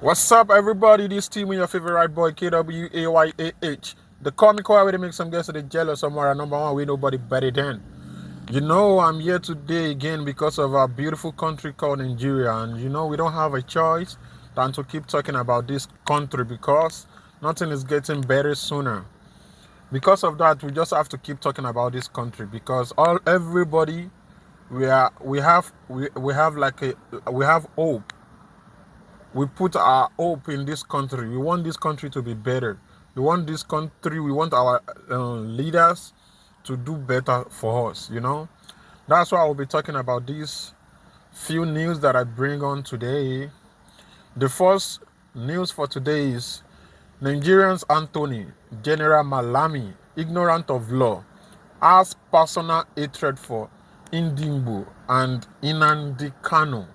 What's up, everybody? This team with your favorite right boy, KWAYAH. The comic way to make some guys that jealous somewhere. Number one, we nobody better than. I'm here today again because of our beautiful country called Nigeria. And we don't have a choice than to keep talking about this country because nothing is getting better sooner. Because of that, we just have to keep talking about this country because everybody we have like we have hope. We put our hope in this country. We want this country to be better. We want our leaders to do better for us. That's why I'll be talking about these few news that I bring on today. The first news for today is Nigerians Anthony, General Malami, ignorant of law, has personal hatred for Indimbo and Inandi Kano.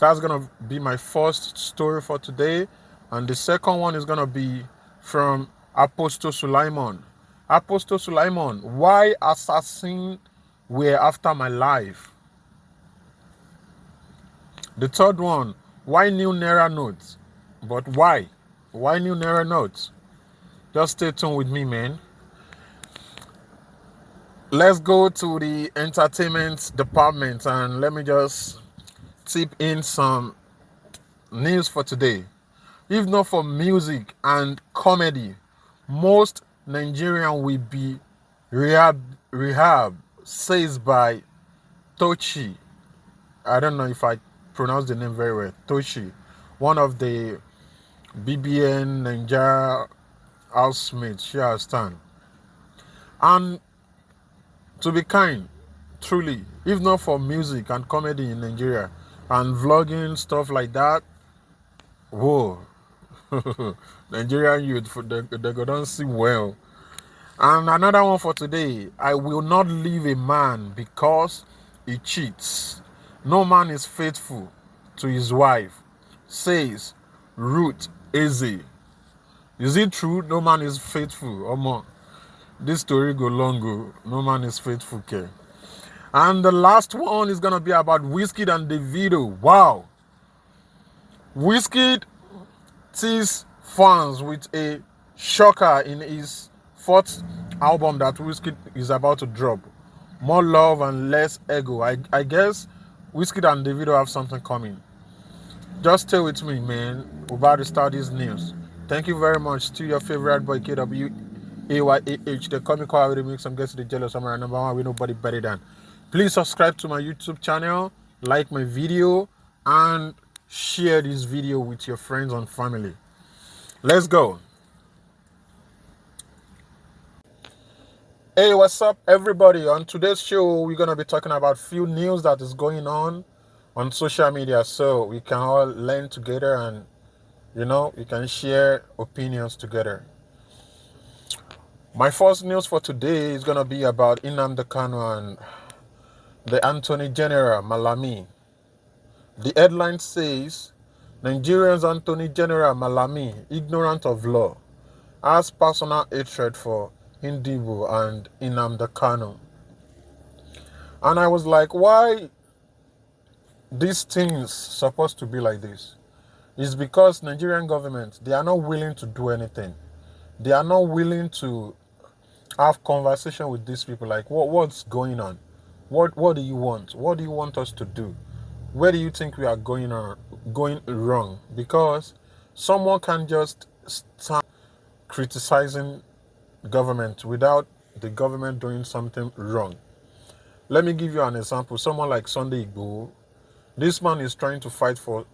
That's going to be my first story for today. And the second one is going to be from Apostle Suleman. Apostle Suleman, why assassins were after my life? The third one, why new Naira notes? But why? Why new Naira notes? Just stay tuned with me, man. Let's go to the entertainment department and let me just tip in some news for today. If not for music and comedy, most Nigerian will be rehab, says by Tochi. I don't know if I pronounce the name very well. Tochi, one of the BBN Nigeria housemates, she understand. And to be kind, truly, if not for music and comedy in Nigeria and vlogging, stuff like that, whoa. Nigerian youth, they go don't see well. And another one for today, I will not leave a man because he cheats. No man is faithful to his wife, says Ruth Eze. Is it true? No man is faithful. Omo, this story go long go. No man is faithful, okay. And the last one is gonna be about Wizkid and Davido. Wow. Wizkid teased fans with a shocker in his fourth album that Wizkid is about to drop. More love and less ego. I guess Wizkid and Davido have something coming. Just stay with me, man. We're about to start this news. Thank you very much to your favorite boy KWAYAH. The comic how to make some guys the jealous. I'm number one with nobody better than. Please subscribe to my YouTube channel, like my video, and share this video with your friends and family. Let's go. Hey, what's up, everybody? On today's show, we're gonna be talking about few news that is going on social media, so we can all learn together and we can share opinions together. My first news for today is gonna be about Nnamdi Kanu and the Attorney General Malami. The headline says, Nigerians Attorney General Malami, ignorant of law, has personal hatred for Indibo and Nnamdi Kanu. And I was like, why these things supposed to be like this? It's because Nigerian government, they are not willing to do anything. They are not willing to have conversation with these people. Like, what's going on? What do you want? What do you want us to do? Where do you think we are going wrong? Because someone can just start criticizing government without the government doing something wrong. Let me give you an example. Someone like Sunday Igboho, this man is trying to fight for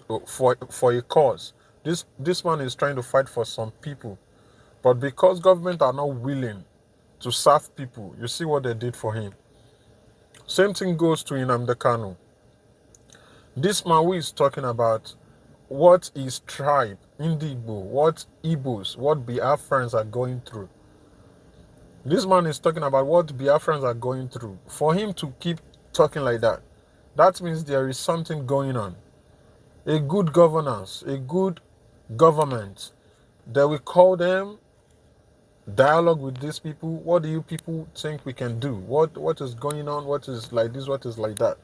a cause. This man is trying to fight for some people, but because government are not willing to serve people, you see what they did for him. Same thing goes to Nnamdi Kanu. This man who is talking about what his tribe, Indigo, what Igbos, what Biafrans are going through. This man is talking about what Biafrans are going through. For him to keep talking like that, that means there is something going on. A good governance, a good government, that we call them, dialogue with these people. What do you people think we can do? What is going on? What is like this? What is like that?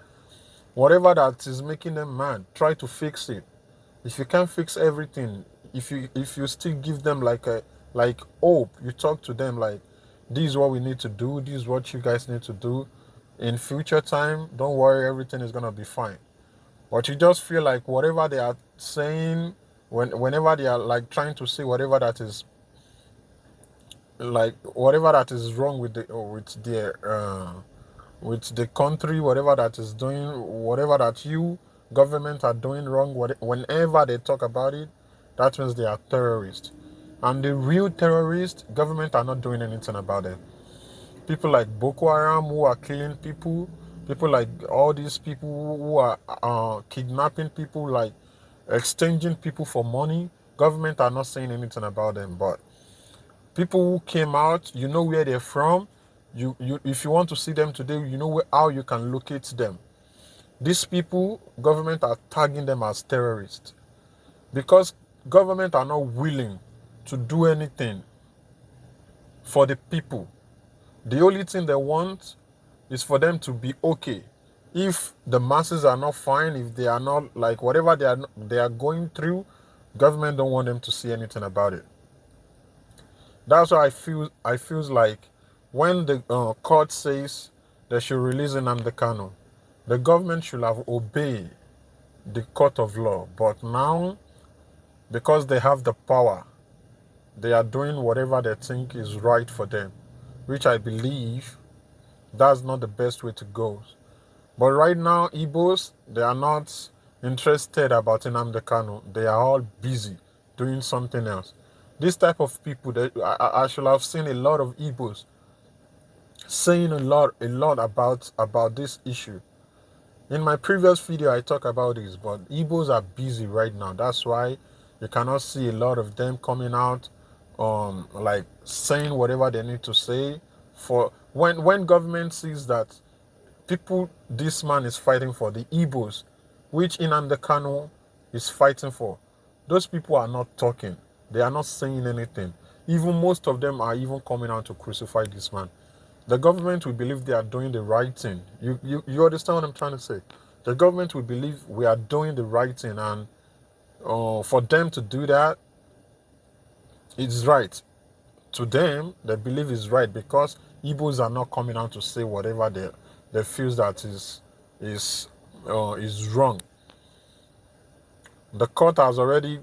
Whatever that is making them mad, try to fix it. If you can't fix everything, if you still give them like hope, you talk to them like, this is what we need to do, this is what you guys need to do in future time, don't worry, everything is gonna be fine. But you just feel like whatever they are saying, whenever they are like trying to say whatever that is wrong with the country, whatever that is doing, whatever that you government are doing wrong, whenever they talk about it, that means they are terrorists. And the real terrorists, government are not doing anything about it. People like Boko Haram who are killing people like all these people who are kidnapping people, like exchanging people for money, government are not saying anything about them. But people who came out, you know where they're from. You if you want to see them today, you know how you can locate them. These people, government are tagging them as terrorists because government are not willing to do anything for the people. The only thing they want is for them to be okay. If the masses are not fine, if they are not like whatever they are going through, government don't want them to see anything about it. That's why I feels like when the court says they should release Nnamdi Kanu, the government should have obeyed the court of law. But now, because they have the power, they are doing whatever they think is right for them, which I believe that's not the best way to go. But right now, Igbos, they are not interested about Nnamdi Kanu. They are all busy doing something else. This type of people, I should have seen a lot of Igbos saying a lot about this issue. In my previous video, I talk about this, but Igbos are busy right now. That's why you cannot see a lot of them coming out, like saying whatever they need to say. For when government sees that people this man is fighting for, the Igbos, which Nnamdi Kanu is fighting for, those people are not talking. They are not saying anything. Even most of them are even coming out to crucify this man. The government will believe they are doing the right thing. You understand what I'm trying to say? The government will believe we are doing the right thing, and for them to do that, it's right. To them, they believe it's right because Igbos are not coming out to say whatever they feel that is wrong. The court has already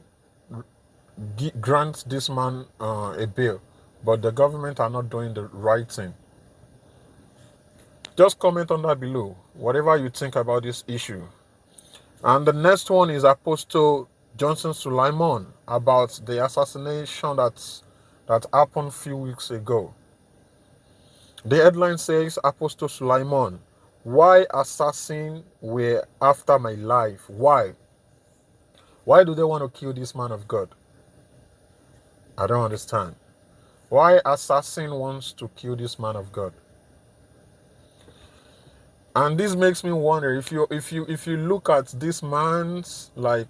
grant this man a bail, but the government are not doing the right thing. Just comment on that below, whatever you think about this issue. And the next one is Apostle Johnson Suleman, about the assassination that happened a few weeks ago. The headline says, Apostle Suleman, why assassins were after my life? Why? Why do they want to kill this man of God? I don't understand. Why assassin wants to kill this man of God? And this makes me wonder, if you look at this man's like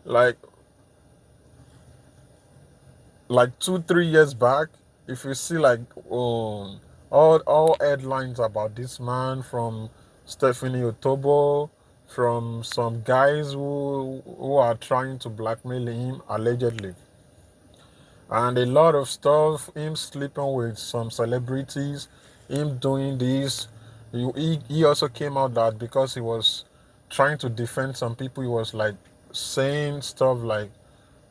2-3 years back, if you see like all headlines about this man, from Stephanie Otobo, from some guys who are trying to blackmail him allegedly, and a lot of stuff, him sleeping with some celebrities, him doing this. He also came out that because he was trying to defend some people, he was like saying stuff like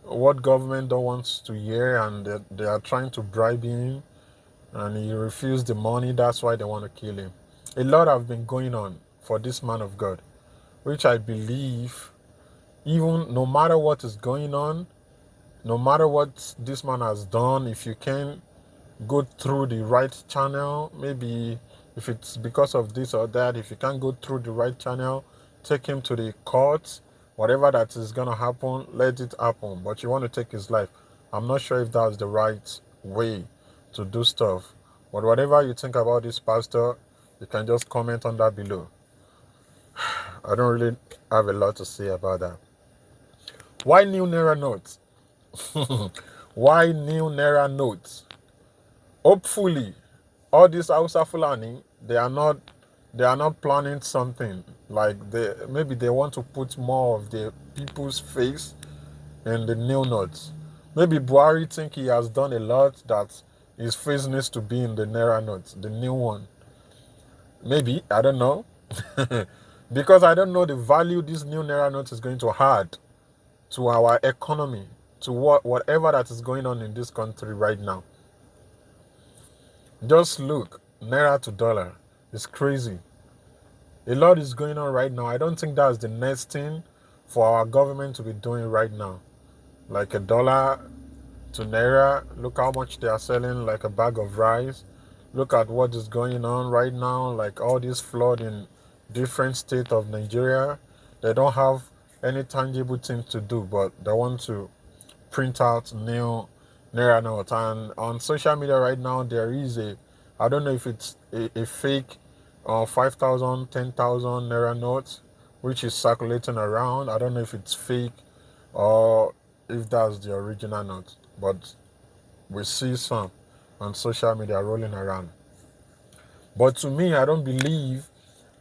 what government don't want to hear, and they are trying to bribe him, and he refused the money. That's why they want to kill him. A lot have been going on for this man of God, which I believe, even no matter what is going on, no matter what this man has done, if you can go through the right channel, maybe if it's because of this or that, if you can't go through the right channel, take him to the court. Whatever that is going to happen, let it happen. But you want to take his life. I'm not sure if that's the right way to do stuff. But whatever you think about this pastor, you can just comment on that below. I don't really have a lot to say about that. Why new Naira notes? Why new Naira notes? Hopefully, all these Hausa Fulani, they are not They are not planning something like maybe they want to put more of the people's face in the new notes. Maybe Buhari think he has done a lot that his face needs to be in the Naira notes, the new one. Maybe, I don't know. Because I don't know the value this new Naira note is going to add to our economy, to whatever that is going on in this country right now. Just look, Naira to dollar. It's crazy. A lot is going on right now. I don't think that's the next thing for our government to be doing right now. Like a dollar to Naira, look how much they are selling like a bag of rice. Look at what is going on right now, like all this flood in different states of Nigeria. They don't have any tangible thing to do, but they want to print out new Naira note. And on social media right now, there is I don't know if it's a fake 5,000, 10,000 Naira note, which is circulating around. I don't know if it's fake or if that's the original note, but we see some on social media rolling around. But to me, I don't believe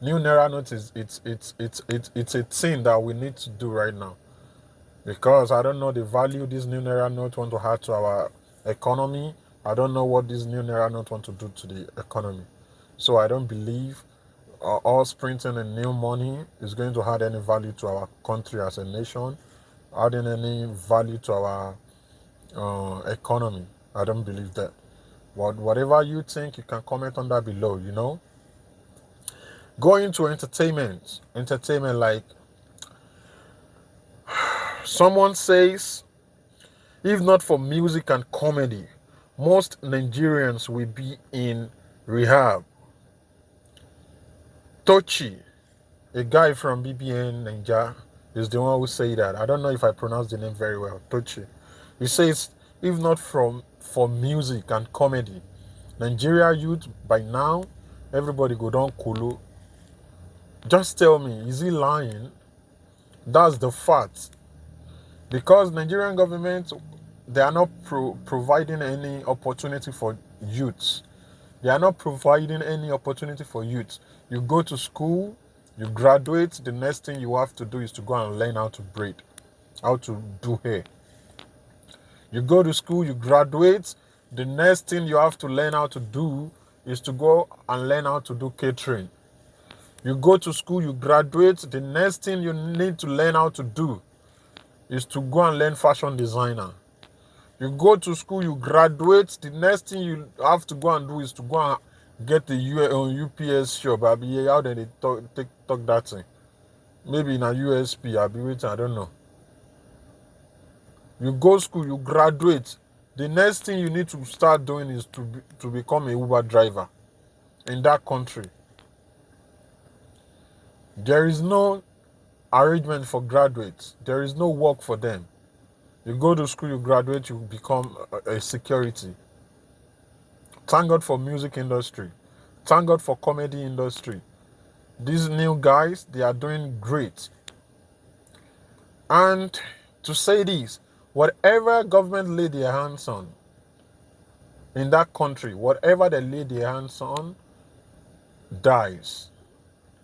new Naira note is it's a thing that we need to do right now, because I don't know the value this new Naira note want to add to our economy. I don't know what this new Naira note want to do to the economy. So I don't believe us printing a new money is going to add any value to our country as a nation, adding any value to our economy. I don't believe that. But whatever you think, you can comment on that below. Going to entertainment like someone says, if not for music and comedy, most Nigerians will be in rehab. Tochi, a guy from BBN Ninja, is the one who say that. I don't know if I pronounced the name very well. Tochi. He says, if not for music and comedy, Nigeria youth by now, everybody go down kulu. Just tell me, is he lying? That's the fact. Because Nigerian government, they are not providing any opportunity for youths. They are not providing any opportunity for youths. You go to school, you graduate, the next thing you have to do is to go and learn how to braid, how to do hair. You go to school, you graduate, the next thing you have to learn how to do is to go and learn how to do catering. You go to school, you graduate, the next thing you need to learn how to do is to go and learn fashion designer. You go to school, you graduate, the next thing you have to go and do is to go and get a UPS shop. How they talk that thing? Maybe in a USP, I'll be waiting, I don't know. You go school, you graduate, the next thing you need to start doing is to become a Uber driver in that country. There is no arrangement for graduates. There is no work for them. You go to school, you graduate, you become a security. Thank God for music industry. Thank God for comedy industry. These new guys, they are doing great. And to say this, whatever government lay their hands on in that country, whatever they lay their hands on dies,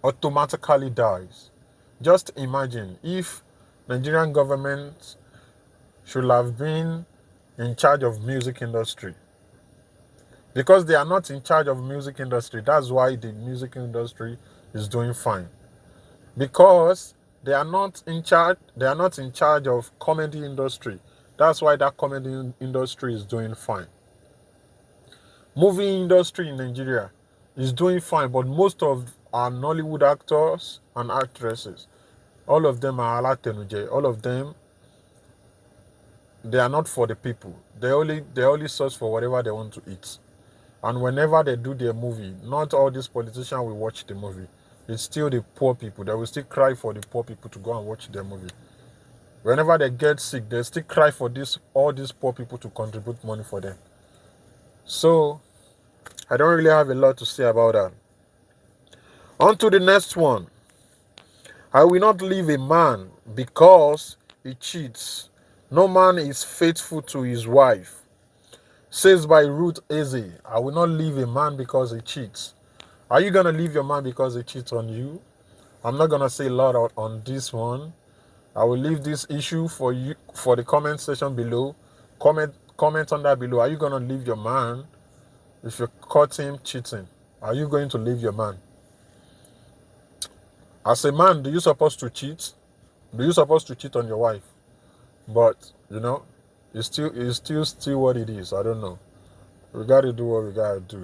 automatically dies. Just imagine if Nigerian government should have been in charge of music industry. Because they are not in charge of music industry, that's why the music industry is doing fine. Because they are not in charge of comedy industry, that's why that comedy industry is doing fine. Movie industry in Nigeria is doing fine, but most of our Nollywood actors and actresses, all of them are alatenuje. All of them, they are not for the people. They only source for whatever they want to eat. And whenever they do their movie, not all these politicians will watch the movie. It's still the poor people. They will still cry for the poor people to go and watch their movie. Whenever they get sick, they still cry for all these poor people to contribute money for them. So, I don't really have a lot to say about that. On to the next one. I will not leave a man because he cheats. No man is faithful to his wife. Says by Ruth Eze, I will not leave a man because he cheats. Are you gonna leave your man because he cheats on you? I'm not gonna say a lot on this one. I will leave this issue for you for the comment section below. Comment on that below. Are you gonna leave your man if you caught him cheating? Are you going to leave your man? As a man, do you supposed to cheat? Do you supposed to cheat on your wife? But it's still what it is. I don't know. We gotta do what we gotta do.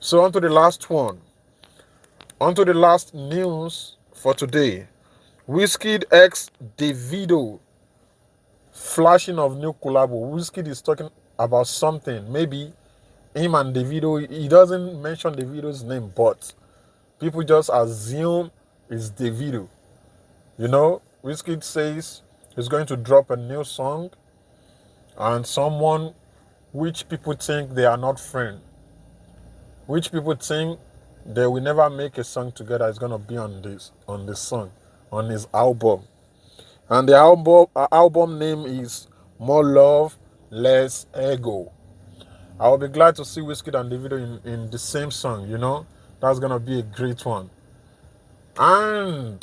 So on to the last one. On to the last news for today. Wizkid x Davido flashing of new collabo. Wizkid is talking about something. Maybe him and Davido. He doesn't mention Davido's name, but people just assume it's Davido. Wizkid says he's going to drop a new song, and someone which people think they are not friends, which people think they will never make a song together, is gonna be on this song, on his album. And the album name is More Love, Less Ego. I will be glad to see Wizkid and Davido in the same song, That's gonna be a great one. And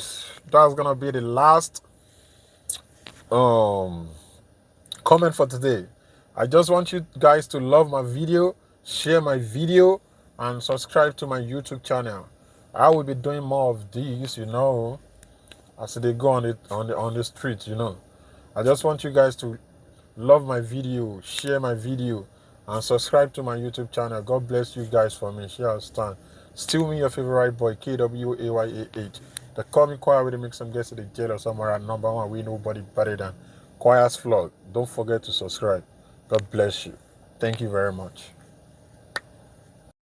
that's gonna be the last comment for today. I just want you guys to love my video, share my video, and subscribe to my YouTube channel. I will be doing more of these, as they go on the street, I just want you guys to love my video, share my video, and subscribe to my YouTube channel. God bless you guys for me. Share stand. Still me, your favorite boy, KWAYAH. The call me choir with the mix some guests to the jail or somewhere at number one. We nobody better than Choir's Vlog. Don't forget to subscribe. God bless you. Thank you very much.